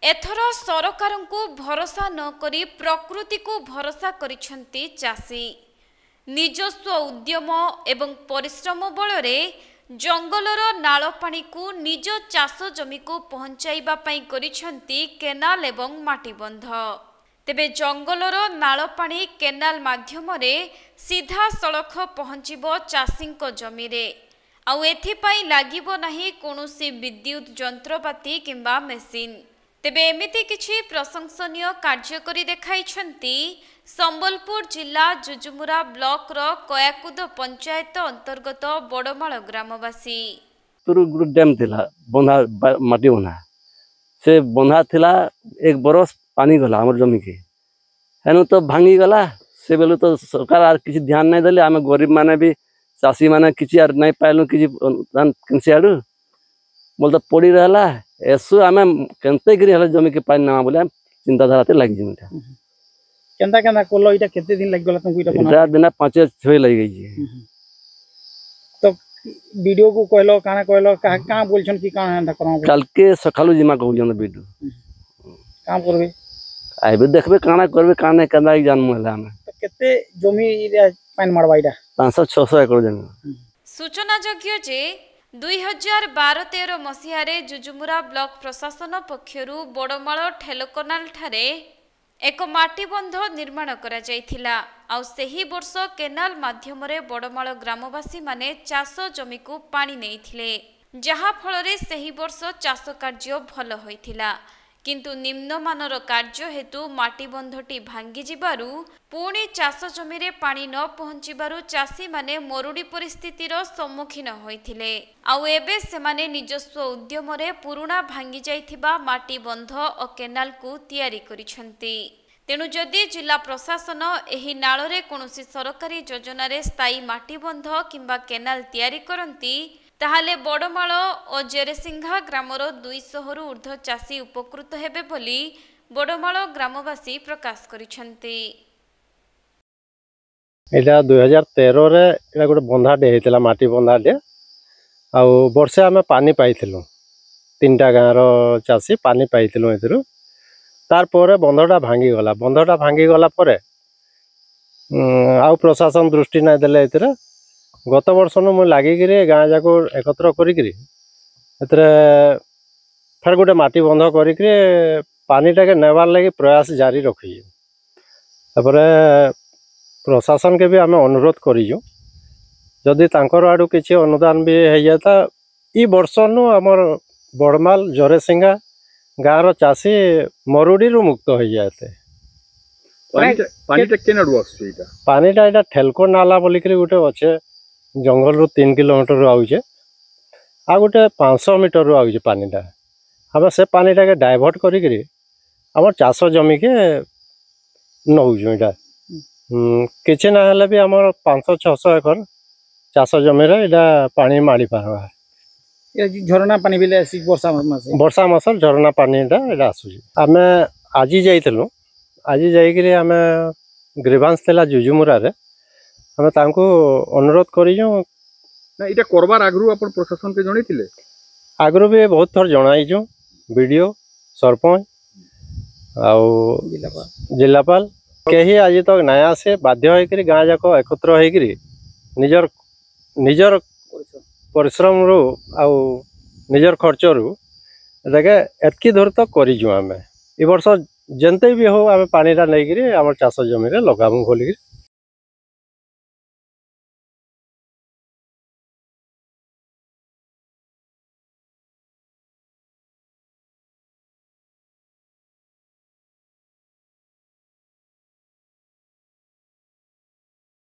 एथर सरकार को भरोसा नकरी प्रकृति को भरोसा करिछंती चाषी निजस्व उद्यम एवं परिश्रम बल जंगलर नाल पानी को निज चाष जमी को पहुंचाइबा पई करिछंती केनाल एवं माटीबंध। तेबे जंगलर नाल पानी केनाल माध्यम रे सीधा सड़क पहुंचीबो चाषींको जमी रे आउ एथिपाई लागिबो नाही कोनोसी विद्युत जंत्रपाती किंबा मेसिन। तेबे एमिति किछि प्रशंसनीय कार्य करि देखाइछंती संबलपुर जिला जुजुमुरा ब्लॉक रो कयाकुद पंचायत अंतर्गत बड़माल ग्रामवासी। तुरु डैम थिला बंधा माटी बंधा से बंधा थिला एक बरस पानी गला हमर जमी के हेनु तो भांगी गला से बेलु तो सरकार आर किछि ध्यान नै देले आमे गरीब माने भी चाषी माने किछि आर नै पाइलु किछि किनसे आडू बोल तो पड़ी रहला एसु आमे केनते गिरी हले जमी के पानी ना बोले चिंताधारा ते लागि जिमिटा केनता केनता कोलो इटा केते दिन लागि गला तुमको इटा बना दिन 5-6 लागि गई तो वीडियो को कहलो का बोलछन की काना हंदा करम कल के सखालु जिमा कहू जन वीडियो काम करबे आइबे देखबे काना करबे काने कंदा जान मोहला में तो केते जमी रे पानी मारबा इटा 500-600 एकड़ जमी। सूचना जोग्य जे 2012-13 मसीहारे जुजुमुरा ब्लॉक प्रशासन पक्षरु बड़माल ठेलकनाल ठारे एक माटीबंध निर्माण करा जायथिला आउ सेही वर्ष केनाल माध्यम रे बड़माल ग्रामवासी माने चाष जमी को पानी नेइथिले जहा फल रे सेही वर्ष चाष कार्य भल होइथिला किंतु निम्नमानर कार्य हेतु माटीबंधटी भांगी जिबारु पुणी चाष जमी रे पानी न पहुंचिबारु चाषी माने मरुड़ी परिस्थितिर सम्मुखीन होइथिले आउ एबे सेमाने निजस्व उद्यम रे पुराना भांगी जाइथिबा माटीबंध और केनाल को तैयारी करिसंती। तेणु जदि जिला प्रशासन एही नाल रे कोनोसी सरकारी योजना रे स्थायी माटीबंध किंबा केनाल तैयारी करंती ताहाले बड़माल और जेरेसिंघा ग्रामर 200 रु ऊर्ध्व चाषी उपकृत हेबे बोली बड़माल ग्रामवासी प्रकाश करिसंती। एटा 2013 रे एटा गोटे बंधाटे हेतिला माटी बंधाटे आउ वर्षे आमे पानी पाइथिलु 3टा गाँर चाषी पानी पाइथिलु एथिरु तार परे बंधटा भांगी गला परे आउ प्रशासन दृष्टि नै देले एथिरे गत वर्ष मु लागिकिरी गाँ जाको एकत्र करिकिरी एतरे फेर गोटे माटी बंध करिकिरी पानीटा के नेबार लगी प्रयास जारी रखी तापरे प्रशासन के भी आमे अनुरोध करिजु जदि तांकर आडू किछि अनुदान भी हो जाता ई वर्ष नु हमर बड़माल जरेसिंगा गाँर चाषी मरुड़ी रु मुक्त हो जाते। पानीटा एटा ठेलको नाला बोलिकरी गोटे अच्छे जंगल रु 3 किलोमीटर आउचे आ गोटे 500 मीटर रु आउचे पानीटा हम से पानीटा के डाइवर्ट करिकरी हमर चाष जमी के नौजु इटा किछि ना हले भी हमर 500-600 एकड़ चाष जमी रे इटा पानी माडी पारबा ए झरना पानी बिले आसी वर्षा मास झरना पानीटा इटा आसुची। आमे आजी जाइकरी आमे ग्रीवांस तेला जुजुमुरा रे हमें तांको अनुरोध करिजो ना इटा करबार आगरु अपन प्रशासन के जणैतिले आगरु भी बहुत थर जणाइजो वीडियो सरपंच आउ जिलापाल केही आज तक नया से बाध्य होइकरी गाँ जाको एकत्र होइकरी निजर परिश्रम रु आउ निजर खर्च रु देखे एतकी दूर तक करिजो आमे ई वर्ष जेनते भी हो आमे पानीटा नैकरी हमर चाष जमी रे लगामु बोलिकरी